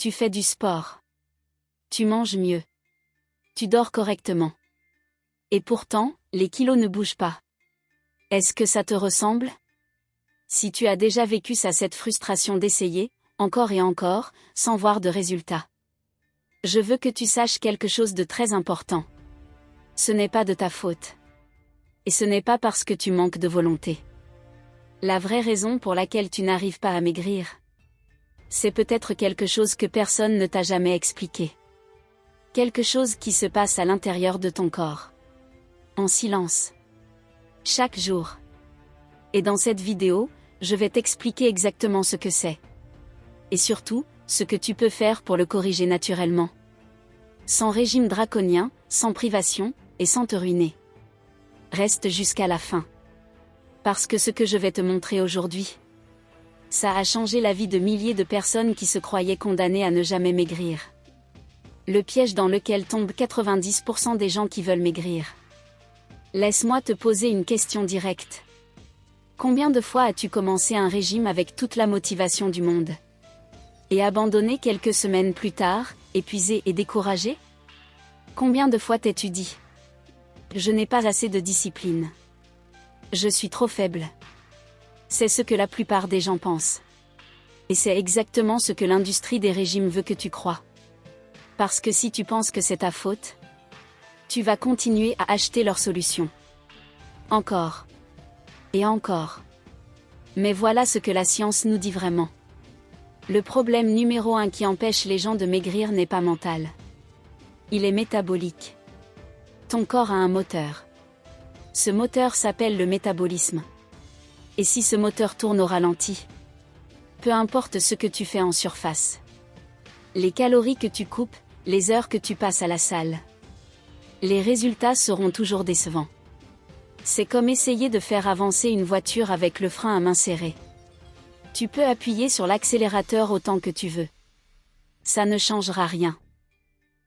Tu fais du sport. Tu manges mieux. Tu dors correctement. Et pourtant, les kilos ne bougent pas. Est-ce que ça te ressemble? Si tu as déjà vécu cette frustration d'essayer, encore et encore, sans voir de résultat. Je veux que tu saches quelque chose de très important. Ce n'est pas de ta faute. Et ce n'est pas parce que tu manques de volonté. La vraie raison pour laquelle tu n'arrives pas à maigrir, c'est peut-être quelque chose que personne ne t'a jamais expliqué. Quelque chose qui se passe à l'intérieur de ton corps. En silence. Chaque jour. Et dans cette vidéo, je vais t'expliquer exactement ce que c'est. Et surtout, ce que tu peux faire pour le corriger naturellement. Sans régime draconien, sans privation, et sans te ruiner. Reste jusqu'à la fin. Parce que ce que je vais te montrer aujourd'hui, ça a changé la vie de milliers de personnes qui se croyaient condamnées à ne jamais maigrir. Le piège dans lequel tombent 90% des gens qui veulent maigrir. Laisse-moi te poser une question directe. Combien de fois as-tu commencé un régime avec toute la motivation du monde? Et abandonné quelques semaines plus tard, épuisé et découragé? Combien de fois t'es-tu dit: je n'ai pas assez de discipline. Je suis trop faible. C'est ce que la plupart des gens pensent. Et c'est exactement ce que l'industrie des régimes veut que tu crois. Parce que si tu penses que c'est ta faute, tu vas continuer à acheter leurs solutions. Encore. Et encore. Mais voilà ce que la science nous dit vraiment. Le problème numéro 1 qui empêche les gens de maigrir n'est pas mental. Il est métabolique. Ton corps a un moteur. Ce moteur s'appelle le métabolisme. Et si ce moteur tourne au ralenti, peu importe ce que tu fais en surface, les calories que tu coupes, les heures que tu passes à la salle, les résultats seront toujours décevants. C'est comme essayer de faire avancer une voiture avec le frein à main serré. Tu peux appuyer sur l'accélérateur autant que tu veux. Ça ne changera rien.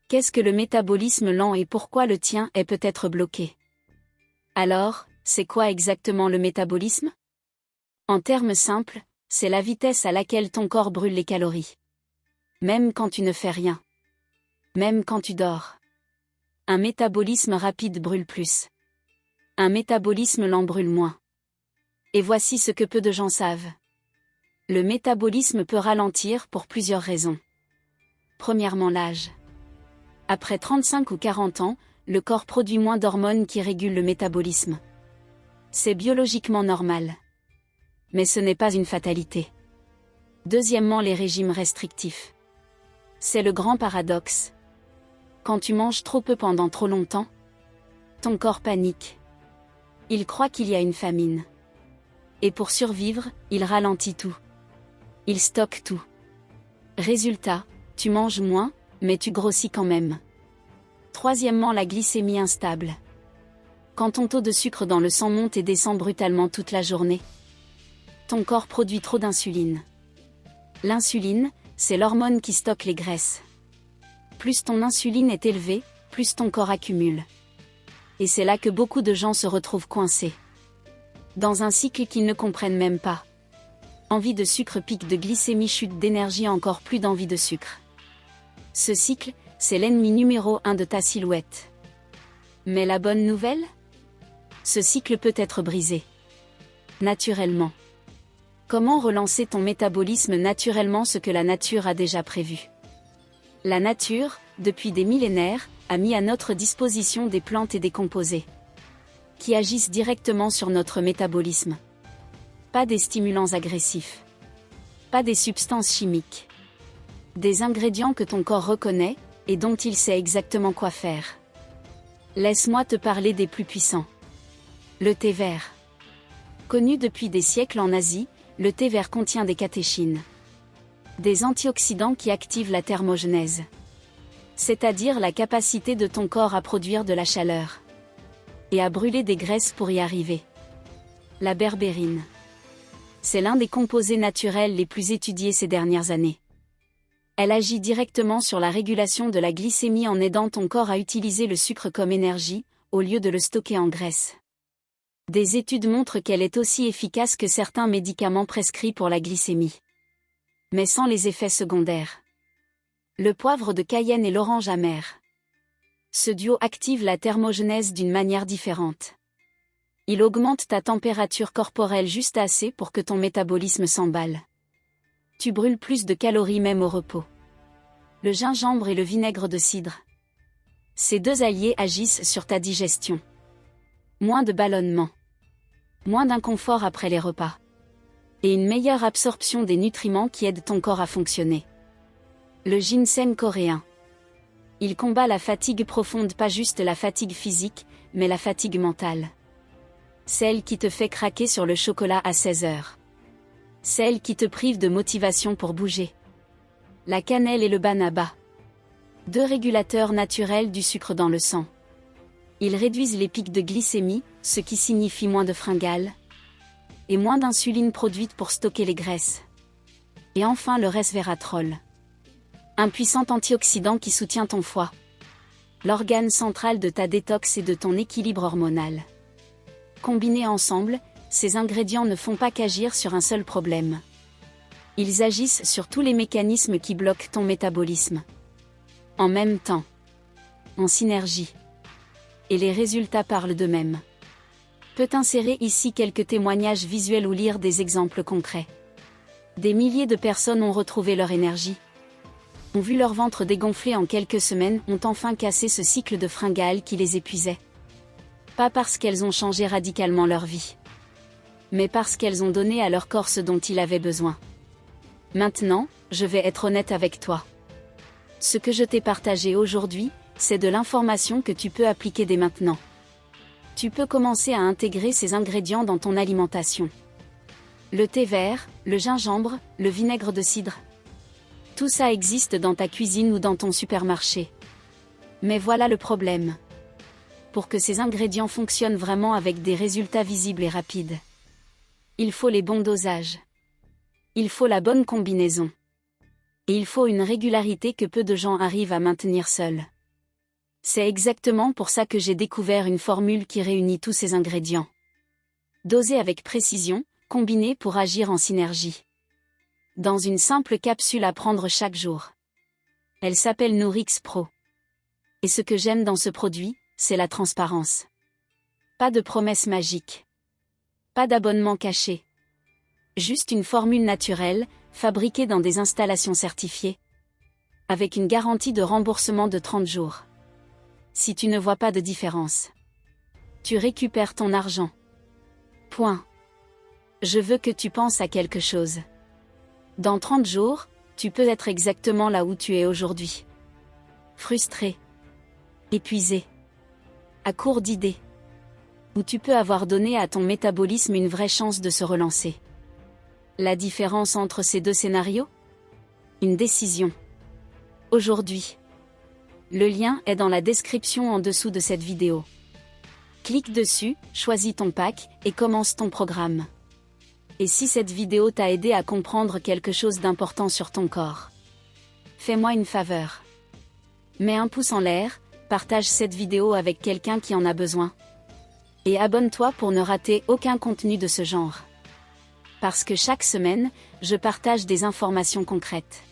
Qu'est-ce que le métabolisme lent et pourquoi le tien est peut-être bloqué? Alors, c'est quoi exactement le métabolisme? En termes simples, c'est la vitesse à laquelle ton corps brûle les calories. Même quand tu ne fais rien. Même quand tu dors. Un métabolisme rapide brûle plus. Un métabolisme lent brûle moins. Et voici ce que peu de gens savent. Le métabolisme peut ralentir pour plusieurs raisons. Premièrement, l'âge. Après 35 ou 40 ans, le corps produit moins d'hormones qui régulent le métabolisme. C'est biologiquement normal. Mais ce n'est pas une fatalité. Deuxièmement, les régimes restrictifs. C'est le grand paradoxe. Quand tu manges trop peu pendant trop longtemps, ton corps panique. Il croit qu'il y a une famine. Et pour survivre, il ralentit tout. Il stocke tout. Résultat, tu manges moins, mais tu grossis quand même. Troisièmement, la glycémie instable. Quand ton taux de sucre dans le sang monte et descend brutalement toute la journée, ton corps produit trop d'insuline. L'insuline, c'est l'hormone qui stocke les graisses. Plus ton insuline est élevée, plus ton corps accumule. Et c'est là que beaucoup de gens se retrouvent coincés. Dans un cycle qu'ils ne comprennent même pas. Envie de sucre, pic de glycémie, chute d'énergie, encore plus d'envie de sucre. Ce cycle, c'est l'ennemi numéro 1 de ta silhouette. Mais la bonne nouvelle? Ce cycle peut être brisé. Naturellement. Comment relancer ton métabolisme naturellement, ce que la nature a déjà prévu? La nature, depuis des millénaires, a mis à notre disposition des plantes et des composés qui agissent directement sur notre métabolisme. Pas des stimulants agressifs. Pas des substances chimiques. Des ingrédients que ton corps reconnaît, et dont il sait exactement quoi faire. Laisse-moi te parler des plus puissants. Le thé vert. Connu depuis des siècles en Asie, le thé vert contient des catéchines. Des antioxydants qui activent la thermogenèse. C'est-à-dire la capacité de ton corps à produire de la chaleur. Et à brûler des graisses pour y arriver. La berbérine. C'est l'un des composés naturels les plus étudiés ces dernières années. Elle agit directement sur la régulation de la glycémie en aidant ton corps à utiliser le sucre comme énergie, au lieu de le stocker en graisse. Des études montrent qu'elle est aussi efficace que certains médicaments prescrits pour la glycémie. Mais sans les effets secondaires. Le poivre de Cayenne et l'orange amère. Ce duo active la thermogenèse d'une manière différente. Il augmente ta température corporelle juste assez pour que ton métabolisme s'emballe. Tu brûles plus de calories même au repos. Le gingembre et le vinaigre de cidre. Ces deux alliés agissent sur ta digestion. Moins de ballonnement. Moins d'inconfort après les repas. Et une meilleure absorption des nutriments qui aident ton corps à fonctionner. Le ginseng coréen. Il combat la fatigue profonde, pas juste la fatigue physique, mais la fatigue mentale. Celle qui te fait craquer sur le chocolat à 16 heures. Celle qui te prive de motivation pour bouger. La cannelle et le banaba. Deux régulateurs naturels du sucre dans le sang. Ils réduisent les pics de glycémie, ce qui signifie moins de fringales. Et moins d'insuline produite pour stocker les graisses. Et enfin le resveratrol. Un puissant antioxydant qui soutient ton foie. L'organe central de ta détox et de ton équilibre hormonal. Combinés ensemble, ces ingrédients ne font pas qu'agir sur un seul problème. Ils agissent sur tous les mécanismes qui bloquent ton métabolisme. En même temps. En synergie. Et les résultats parlent d'eux-mêmes. Peut insérer ici quelques témoignages visuels ou lire des exemples concrets. Des milliers de personnes ont retrouvé leur énergie. Ont vu leur ventre dégonfler en quelques semaines, ont enfin cassé ce cycle de fringales qui les épuisait. Pas parce qu'elles ont changé radicalement leur vie. Mais parce qu'elles ont donné à leur corps ce dont il avait besoin. Maintenant, je vais être honnête avec toi. Ce que je t'ai partagé aujourd'hui, c'est de l'information que tu peux appliquer dès maintenant. Tu peux commencer à intégrer ces ingrédients dans ton alimentation. Le thé vert, le gingembre, le vinaigre de cidre. Tout ça existe dans ta cuisine ou dans ton supermarché. Mais voilà le problème. Pour que ces ingrédients fonctionnent vraiment avec des résultats visibles et rapides, il faut les bons dosages. Il faut la bonne combinaison. Et il faut une régularité que peu de gens arrivent à maintenir seuls. C'est exactement pour ça que j'ai découvert une formule qui réunit tous ces ingrédients. Dosés avec précision, combinés pour agir en synergie. Dans une simple capsule à prendre chaque jour. Elle s'appelle Nourix Pro. Et ce que j'aime dans ce produit, c'est la transparence. Pas de promesses magiques. Pas d'abonnement caché. Juste une formule naturelle, fabriquée dans des installations certifiées. Avec une garantie de remboursement de 30 jours. Si tu ne vois pas de différence, tu récupères ton argent. Point. Je veux que tu penses à quelque chose. Dans 30 jours, tu peux être exactement là où tu es aujourd'hui. Frustré. Épuisé. À court d'idées. Ou tu peux avoir donné à ton métabolisme une vraie chance de se relancer. La différence entre ces deux scénarios ? Une décision. Aujourd'hui. Le lien est dans la description en dessous de cette vidéo. Clique dessus, choisis ton pack, et commence ton programme. Et si cette vidéo t'a aidé à comprendre quelque chose d'important sur ton corps, fais-moi une faveur. Mets un pouce en l'air, partage cette vidéo avec quelqu'un qui en a besoin. Et abonne-toi pour ne rater aucun contenu de ce genre. Parce que chaque semaine, je partage des informations concrètes.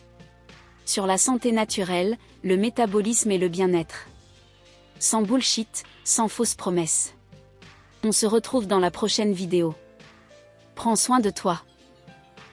Sur la santé naturelle, le métabolisme et le bien-être. Sans bullshit, sans fausses promesses. On se retrouve dans la prochaine vidéo. Prends soin de toi.